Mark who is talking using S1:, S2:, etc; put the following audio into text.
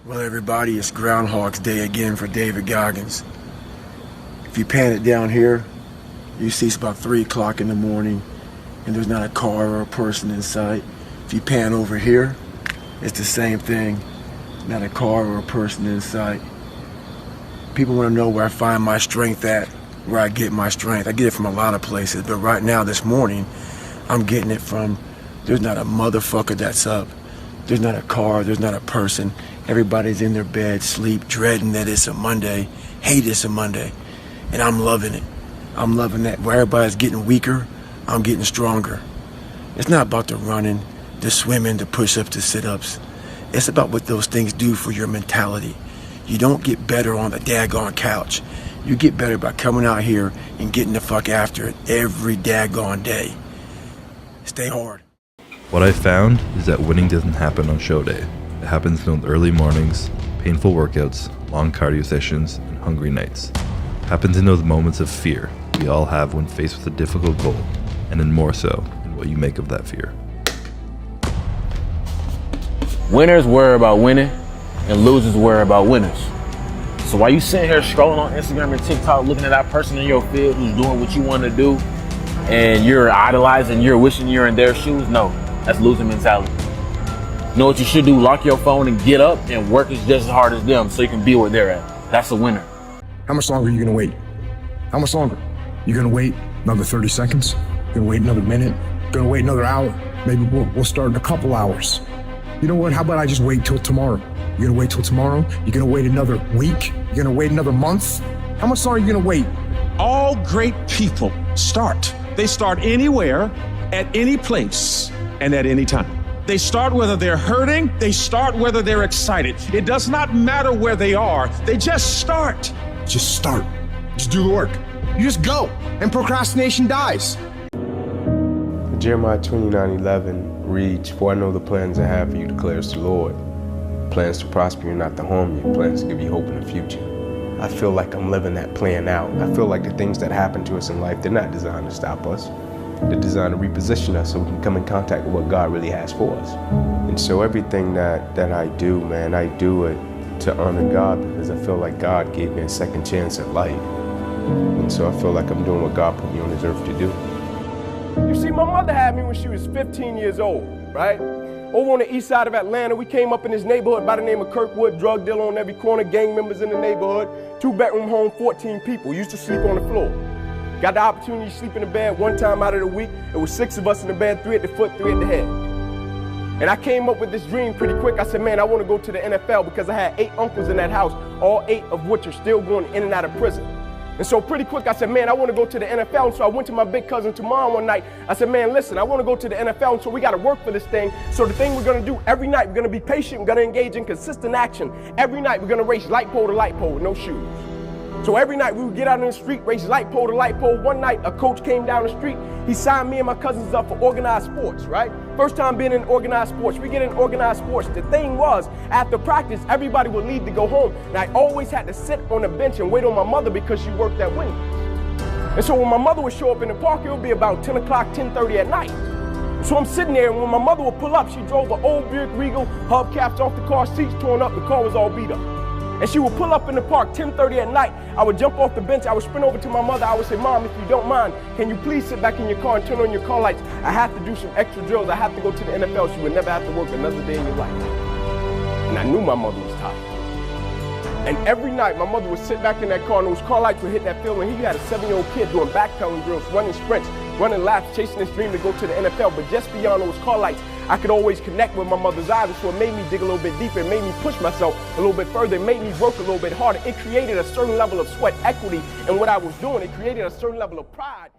S1: Well, everybody, it's Groundhog's Day again for David Goggins. If you pan it down here, you see it's about 3 o'clock in the morning and there's not a car or a person in sight. If you pan over here, it's the same thing. Not a car or a person in sight. People want to know where I find my strength at, where I get my strength. I get it from a lot of places, but right now, this morning, I'm getting it from, there's not a motherfucker that's up. There's not a car, there's not a person. Everybody's in their bed, sleep, dreading that it's a Monday, hate it's a Monday. And I'm loving it. I'm loving that. Where everybody's getting weaker, I'm getting stronger. It's not about the running, the swimming, the push-ups, the sit-ups. It's about what those things do for your mentality. You don't get better on the daggone couch. You get better by coming out here and getting the fuck after it every daggone day. Stay hard.
S2: What I found is that winning doesn't happen on show day. It happens in the early mornings, painful workouts, long cardio sessions, and hungry nights. It happens in those moments of fear we all have when faced with a difficult goal, and then more so in what you make of that fear.
S3: Winners worry about winning, and losers worry about winners. So while you sitting here scrolling on Instagram and TikTok, looking at that person in your field who's doing what you want to do, and you're idolizing, you're wishing you're in their shoes, no, that's losing mentality. You know what you should do? Lock your phone and get up and work just as hard as them so you can be where they're at. That's a winner.
S4: How much longer are you gonna wait? How much longer? You gonna wait another 30 seconds? You gonna wait another minute? Gonna wait another hour? Maybe we'll start in a couple hours. You know what? How about I just wait till tomorrow? You gonna wait till tomorrow? You gonna wait another week? You gonna wait another month? How much longer are you gonna wait?
S5: All great people start. They start anywhere, at any place, and at any time. They start whether they're hurting, they start whether they're excited. It does not matter where they are, they just start.
S4: Just start. Just do the work. You just go, and procrastination dies.
S6: Jeremiah 29:11 reads, "For I know the plans I have for you, declares the Lord. Plans to prosper you and not to harm you, plans to give you hope in the future." I feel like I'm living that plan out. I feel like the things that happen to us in life, they're not designed to stop us. They're designed to reposition us so we can come in contact with what God really has for us. And so everything that I do, man, I do it to honor God because I feel like God gave me a second chance at life. And so I feel like I'm doing what God put me on this earth to do.
S7: You see, my mother had me when she was 15 years old, right? Over on the east side of Atlanta, we came up in this neighborhood by the name of Kirkwood, drug dealer on every corner, gang members in the neighborhood, 2-bedroom home, 14 people, used to sleep on the floor. Got the opportunity to sleep in the bed one time out of the week. It was 6 of us in the bed, 3 at the foot, 3 at the head. And I came up with this dream pretty quick. I said, man, I want to go to the NFL because I had 8 uncles in that house, all 8 of which are still going in and out of prison. And so pretty quick, I said, man, I want to go to the NFL. And so I went to my big cousin Tamar one night. I said, man, listen, I want to go to the NFL. And so we got to work for this thing. So the thing we're going to do every night, we're going to be patient. We're going to engage in consistent action. Every night, we're going to race light pole to light pole with no shoes. So every night we would get out in the street, race light pole to light pole. One night, a coach came down the street. He signed me and my cousins up for organized sports, right? First time being in organized sports. We get in organized sports. The thing was, after practice, everybody would leave to go home. And I always had to sit on the bench and wait on my mother because she worked at Wendy's. And so when my mother would show up in the park, it would be about 10 o'clock, 10:30 at night. So I'm sitting there, and when my mother would pull up, she drove an old Buick Regal, hubcaps off the car, seats torn up, the car was all beat up. And she would pull up in the park 10:30 at night. I would jump off the bench. I would sprint over to my mother. I would say, Mom, if you don't mind, can you please sit back in your car and turn on your car lights? I have to do some extra drills. I have to go to the NFL. She would never have to work another day in your life. And I knew my mother was tired. And every night, my mother would sit back in that car, and those car lights would hit that field. And he had a 7-year-old kid doing backpedaling drills, running sprints, running laps, chasing his dream to go to the NFL. But just beyond those car lights, I could always connect with my mother's eyes. And so it made me dig a little bit deeper. It made me push myself a little bit further. It made me work a little bit harder. It created a certain level of sweat equity in what I was doing. It created a certain level of pride.